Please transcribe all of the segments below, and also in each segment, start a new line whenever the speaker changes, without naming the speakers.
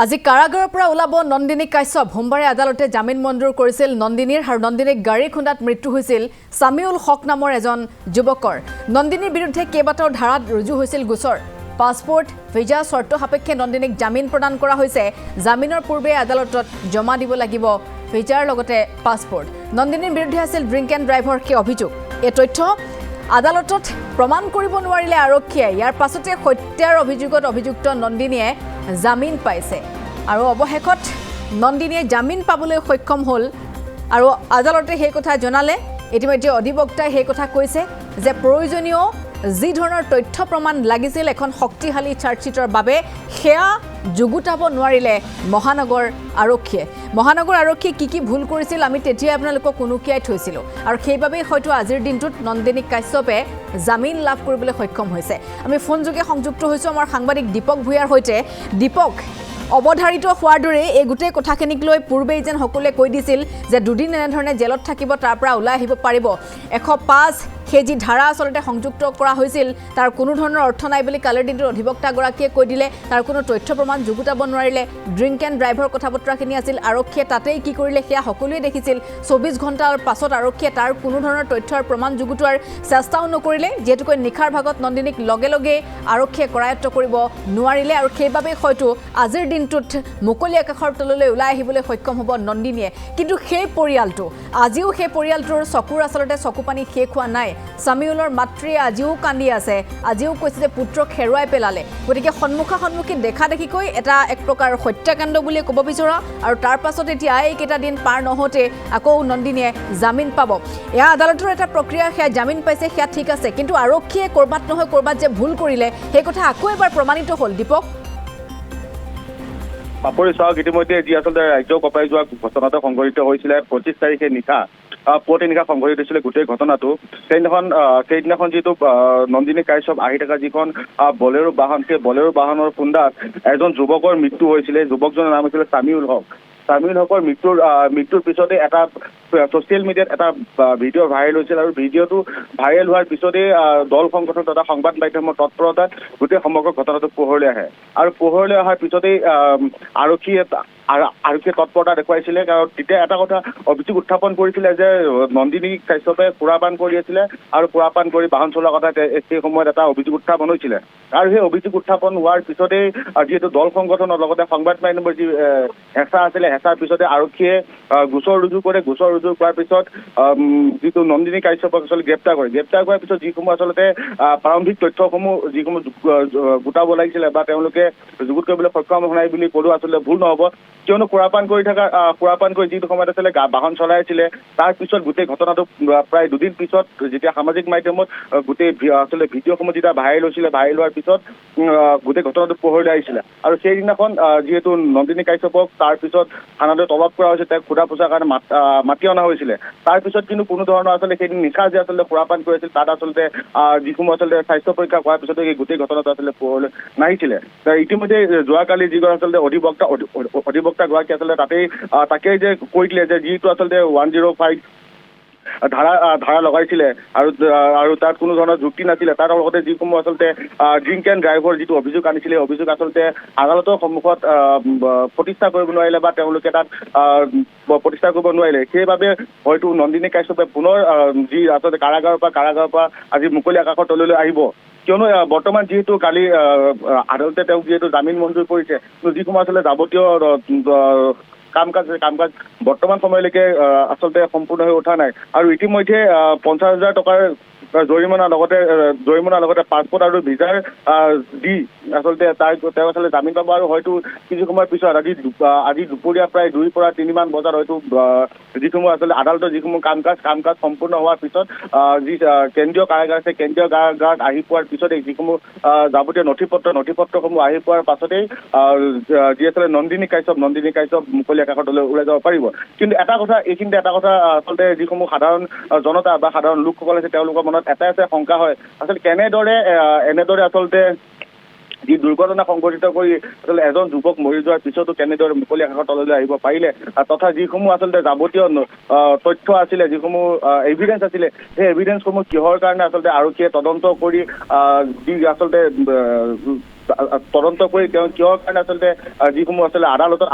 আজি কাৰাগাৰৰ পৰা ওলাব নন্দিনী কাশ্যপ সোমবাৰে আদালতে জামিন মঞ্জুৰ কৰিছিল নন্দিনীৰ আৰু নন্দিনীক গাড়ী খুন্দাত মৃত্যু হৈছিল সামিউল হক নামৰ এজন যুৱকৰ নন্দিনীৰ বিৰুদ্ধে কেইবাটাও ধাৰাত ৰুজু হৈছিল গোচৰ পাছপোৰ্ট ভিজা শৰ্ত সাপেক্ষে নন্দিনীক জামিন প্ৰদান কৰা হৈছে জামিনৰ পূৰ্বে আদালতত জমা দিব লাগিব ভিজাৰ লগতে পাছপোৰ্ট নন্দিনীৰ বিৰুদ্ধে আছিল ড্ৰিংক এণ্ড ড্ৰাইভৰ কি অভিযোগ এই তথ্য আদালতত প্ৰমাণ কৰিব নোৱাৰিলে আৰক্ষীয়ে ইয়াৰ পাছতে হত্যাৰ অভিযোগত অভিযুক্ত নন্দিনীয়ে জামিন পাইছে আৰু অৱশেষত নন্দিনীয়ে জামিন পাবলৈ সক্ষম হ'ল আৰু আদালতে সেই কথা জনালে ইতিমধ্যে অধিবক্তাই সেই কথা কৈছে যে প্ৰয়োজনীয় যি ধৰণৰ তথ্য প্ৰমাণ লাগিছিল এখন শক্তিশালী চাৰ্জশ্বিটৰ বাবে সেয়া যুগুতাব নোৱাৰিলে মহানগৰ আৰক্ষীয়ে কি ভুল কৰিছিল আমি তেতিয়া আপোনালোকক উনুকিয়াই থৈছিলোঁ আৰু সেইবাবেই হয়তো আজিৰ দিনটোত নন্দিনী কাশ্যপে জামিন লাভ কৰিবলৈ সক্ষম হৈছে আমি ফোনযোগে সংযুক্ত হৈছোঁ আমাৰ সাংবাদিক দীপক ভূঞাৰ সৈতে দীপক অৱধাৰিত হোৱাৰ দৰে এই গোটেই কথাখিনিক লৈ পূৰ্বেই যেন সকলোৱে কৈ দিছিল যে দুদিন এনেধৰণে জেলত থাকিব তাৰ পৰা ওলাই আহিব পাৰিব 105 কেজি ধাৰা আচলতে সংযুক্ত কৰা হৈছিল তাৰ কোনো ধৰণৰ অৰ্থ নাই বুলি কালিৰ দিনটোৰ অধিবক্তাগৰাকীয়ে কৈ দিলে তাৰ কোনো তথ্য প্ৰমাণ যুগুতাব নোৱাৰিলে ড্ৰিংক এণ্ড ড্ৰাইভৰ কথা বতৰাখিনি আছিল আৰক্ষীয়ে তাতেই কি কৰিলে সেয়া সকলোৱে দেখিছিল 24 ঘণ্টাৰ পাছত আৰক্ষীয়ে তাৰ কোনো ধৰণৰ তথ্যৰ প্ৰমাণ যুগুতোৱাৰ চেষ্টাও নকৰিলে যেহেতুকৈ নিশাৰ ভাগত নন্দিনীক লগে লগে আৰক্ষীয়ে কৰায়ত্ব কৰিব নোৱাৰিলে আৰু সেইবাবে হয়তো আজিৰ দিনটোত মুকলি আকাশৰ তললৈ ওলাই আহিবলৈ সক্ষম হ'ব নন্দিনীয়ে কিন্তু সেই পৰিয়ালটো আজিও সেই পৰিয়ালটোৰ চকুৰ আচলতে চকুপানী শেষ হোৱা নাই সামিউলৰ মাতৃয়ে আজিও কান্দি আছে আজিও কৈছে যে পুত্ৰক হেৰুৱাই পেলালে গতিকে সন্মুখী দেখা দেখিকৈ এটা এক প্ৰকাৰ হত্যাকাণ্ড বুলি ক'ব বিচৰা আৰু তাৰ পাছত এতিয়া এইকেইটা দিন পাৰ নহওঁতে আকৌ নন্দিনীয়ে জামিন পাব এয়া আদালতৰ এটা প্ৰক্ৰিয়া সেয়া জামিন পাইছে সেয়া ঠিক আছে কিন্তু আৰক্ষীয়ে ক'ৰবাত নহয় ক'ৰবাত যে ভুল কৰিলে সেই কথা আকৌ এবাৰ প্ৰমাণিত হ'ল দীপক
পাপৰি চাওক ইতিমধ্যে যি আচলতে ৰাজ্য কঁপাই যোৱা ঘটনাটো সংঘটিত হৈছিলে 25 তাৰিখে নিশা পুৱতি নিশা সংঘটিত হৈছিলে গোটেই ঘটনাটো সেইদিনাখন যিটো নন্দিনী কাশ্যপ আহি থকা যিখন বলেৰো বাহন সেই বলেৰো বাহনৰ খুন্দাত এজন যুৱকৰ মৃত্যু হৈছিলে যুৱকজনৰ নাম হৈছিলে সামিউল হকৰ মৃত্যুৰ পিছতে এটা ছ'চিয়েল মিডিয়াত এটা ভিডিঅ' ভাইৰেল হৈছিল আৰু ভিডিঅ'টো ভাইৰেল হোৱাৰ পিছতে দল সংগঠন তথা সংবাদ মাধ্যমৰ তৎপৰতাত গোটেই সমগ্ৰ ঘটনাটো পোহৰলৈ আহে আৰু পোহৰলৈ অহাৰ পিছতেই আৰক্ষীয়ে তৎপৰতা দেখুৱাইছিলে কাৰণ তেতিয়া এটা কথা অভিযোগ উত্থাপন কৰিছিলে যে নন্দিনী কাশ্যপে সুৰাপান কৰি আছিলে আৰু সুৰাপান কৰি বাহন চলোৱাৰ কথা সেই সময়ত এটা অভিযোগ উত্থাপন হৈছিলে আৰু সেই অভিযোগ উত্থাপন হোৱাৰ পিছতেই যিহেতু দল সংগঠনৰ লগতে সংবাদ মাধ্যমৰ যি হেঁচা আছিলে হেঁচাৰ পিছতে আৰক্ষীয়ে গোচৰ ৰুজু কৰাৰ পিছত যিটো নন্দিনী কাশ্যপক আচলতে গ্ৰেপ্তাৰ কৰাৰ পিছত যিসমূহ আচলতে প্ৰাৰম্ভিক তথ্যসমূহ যিসমূহ গোটাব লাগিছিলে বা তেওঁলোকে যুগুত কৰিবলৈ সক্ষম হোৱা নাই বুলি ক'লেও আচলতে ভুল নহ'ব কিয়নো সুৰাপান কৰি যিটো সময়ত আছিলে বাহন চলাইছিলে তাৰ পিছত গোটেই ঘটনাটো প্ৰায় দুদিন পিছত যেতিয়া সামাজিক মাধ্যমত গোটেই আচলতে ভিডিঅ'সমূহ যেতিয়া ভাইৰেল হোৱাৰ পিছত গোটেই ঘটনাটো পোহৰলৈ আহিছিলে আৰু সেইদিনাখন যিহেতু নন্দিনী কাশ্যপক তাৰ পিছত থানালৈ তলব কৰা হৈছে তেওঁক সোধা পোছাৰ কাৰণে মাতি অনা হৈছিলে তাৰ পিছত কিন্তু কোনো ধৰণৰ আচলতে সেইদিন নিশা যে আচলতে সুৰাপান কৰি আছিল তাত আচলতে যিসমূহ আচলতে স্বাস্থ্য পৰীক্ষা কৰাৰ পিছতে এই গোটেই ঘটনাটো আচলতে পোহৰলৈ নাহিছিলে ইতিমধ্যে যোৱাকালি যিগৰাকী আচলতে অধিবক্তাগৰাকী আচলতে তাকেই যে কৈ দিলে যে যিটো আচলতে 105 ধাৰা লগাইছিলে আৰু তাত কোনো ধৰণৰ যুক্তি নাছিলে তাৰ লগতে যিসমূহ আচলতে ড্ৰিংক এণ্ড ড্ৰাইভৰ যিটো অভিযোগ আনিছিলে অভিযোগ আচলতে আদালতৰ সন্মুখত প্ৰতিষ্ঠা কৰিব নোৱাৰিলে বা তেওঁলোকে তাত প্ৰতিষ্ঠা কৰিব নোৱাৰিলে সেইবাবে হয়তো নন্দিনী কাশ্যপে পুনৰ যি আচলতে কাৰাগাৰৰ পৰা আজি মুকলি আকাশৰ তললৈ আহিব কিয়নো বৰ্তমান যিহেতু কালি আদালতে তেওঁক যিহেতু জামিন মঞ্জুৰ কৰিছে যিসমূহ আচলতে যাৱতীয় কাম কাজ বৰ্তমান সময়লৈকে আচলতে সম্পূৰ্ণ হৈ উঠা নাই আৰু ইতিমধ্যে 50,000 টকাৰ জৰিমনাৰ লগতে পাছপোৰ্ট আৰু ভিজাৰ দি আচলতে তেওঁ আচলতে জামিন পাব আৰু হয়তো কিছু সময়ৰ পিছত আজি দুপৰীয়া প্ৰায় 2 পৰা 3 মান বজাত হয়তো যিসমূহ আচলতে আদালতৰ যিসমূহ কাম কাজ সম্পূৰ্ণ হোৱাৰ পিছত যি কেন্দ্ৰীয় কাৰাগাৰ আছে কেন্দ্ৰীয় কাৰাগাৰত আহি পোৱাৰ পিছতে যিসমূহ যাৱতীয় নথিপত্ৰসমূহ আহি পোৱাৰ পাছতেই যি আচলতে নন্দিনী কাশ্যপ মুকলি আকাশত ওলাই যাব পাৰিব কিন্তু এইখিনিতে এটা কথা আচলতে যিসমূহ সাধাৰণ জনতা বা সাধাৰণ লোকসকল আছে তেওঁলোকৰ মনত এটাই শংকা হয় আচলতে এনেদৰে আচলতে যি দুৰ্ঘটনা সংঘটিত কৰি আচলতে এজন যুৱক মৰি যোৱাৰ পিছতো কেনেদৰে মুকলি আকাশৰ তললৈ আহিব পাৰিলে তথা যিসমূহ আচলতে যাৱতীয় তথ্য আছিলে যিসমূহ এভিডেন্স আছিলে সেই এভিডেন্সসমূহ কিহৰ কাৰণে আচলতে আৰক্ষীয়ে তদন্ত কৰি যি আচলতে তদন্ত কৰি তেওঁ কিহৰ কাৰণে আচলতে যিসমূহ আচলতে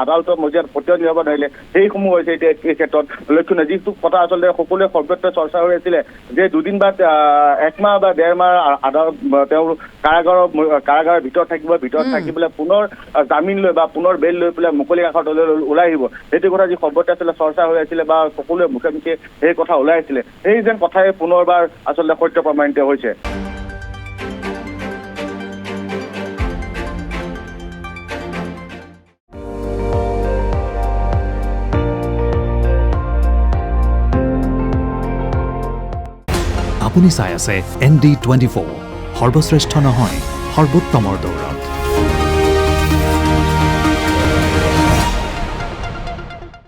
আদালতৰ মজিয়াত পঠিয়াই নিয়াব নোৱাৰিলে সেইসমূহ হৈছে এতিয়া এই ক্ষেত্ৰত লক্ষণীয়। যিটো কথা আচলতে সকলোৱে সৰ্বত্ৰ চৰ্চা হৈ আছিলে যে দুদিন বা 1 মাহ বা 1.5 মাহ তেওঁ কাৰাগাৰৰ ভিতৰত থাকি পেলাই পুনৰ জামিন লৈ বা পুনৰ বেল লৈ পেলাই মুকলি আকাশলৈ ওলাই আহিব, সেইটো কথা যি সৰ্বত্ৰ আচলতে চৰ্চা হৈ আছিলে বা সকলোৱে মুখে মুখে সেই কথা ওলাই আহিছিলে, সেই যেন কথাই পুনৰবাৰ আচলতে সত্য প্ৰমাণিত হৈছে।
আপুনি চাই আছে ND24, সৰ্বশ্ৰেষ্ঠ নহয় সৰ্বোত্তমৰ দৌৰ।